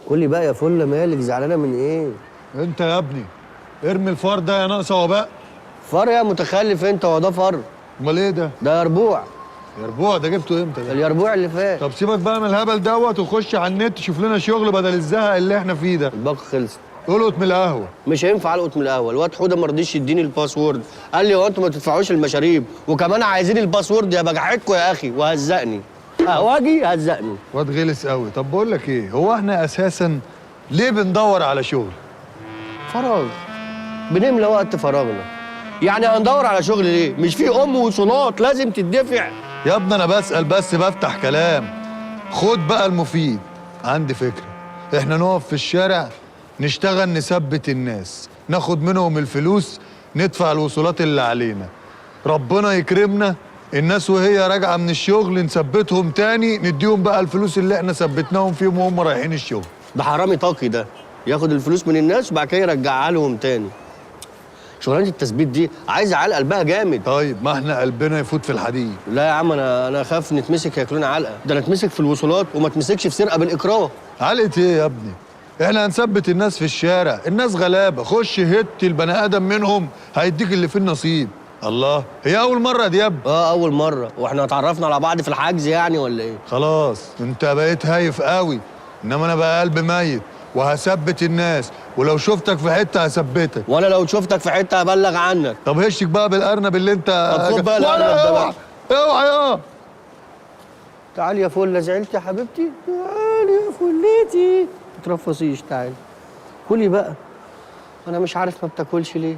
قولي بقى يا فله، مالك زعلانه من ايه؟ انت يا ابني ارمي الفار ده يا ناقصه وباء. فر يا متخلف انت، هو ده فر؟ امال ايه ده؟ ده يربوع. يربوع ده جبته امتى ده؟ اليربوع اللي فات. طب سيبك بقى من الهبل دوت وخش على النت شوف لنا شغل بدل الزهق اللي احنا فيه ده. الباقه خلصت. القط من القهوه. مش هينفع القط من الاول، الواد حوده ما رضيش يديني الباسورد، قال لي هو انتوا ما تدفعوش المشاريب وكمان عايزين الباسورد، يا بجحدكوا يا اخي، وهزقني. واجي هزقني. واد غلس قوي. طب بقول لك ايه، هو احنا اساسا ليه بندور على شغل؟ فراغ، بنملى وقت فراغنا. يعني هندور على شغل ليه؟ مش في وصولات لازم تدفع؟ يا ابني انا بسأل بس بفتح كلام. خد بقى المفيد. عندي فكرة، احنا نقف في الشارع نشتغل نثبت الناس، ناخد منهم الفلوس، ندفع الوصولات اللي علينا، ربنا يكرمنا الناس وهي راجعة من الشغل نثبتهم تاني، نديهم بقى الفلوس اللي احنا ثبتناهم فيهم وهم رايحين الشغل. ده حرامي طاقي ده، ياخد الفلوس من الناس وبعد كده يرجعها لهم تاني. شغلانه التثبيت دي عايزه علقه قلبها جامد. طيب ما احنا قلبنا يفوت في الحديد. لا يا عم، انا اخاف نتمسك ياكلونا علقه، ده نتمسك في الوصولات وما اتمسكش في سرقه بالاكراه. علقة ايه يا ابني؟ احنا هنثبت الناس في الشارع، الناس غلابه، خش هت البني ادم منهم هيديك اللي فيه النصيب. الله، هي اول مره دي يا ابني؟ اول مره، واحنا اتعرفنا على بعض في الحجز يعني ولا ايه؟ خلاص انت بقيت هايف قوي، انما انا بقى قلب ميت وهثبت الناس، ولو شفتك في حته هثبتك. وانا لو شفتك في حته هبلغ عنك. طب هشك بقى بالارنب اللي انت. طب خد بقى الارنب ده بقى. اوعى يا تعالي يا فله، زعلتي يا حبيبتي؟ تعالي يا فلتي، ما ترفصيش، تعالي كلي بقى. انا مش عارف ما بتاكلش ليه.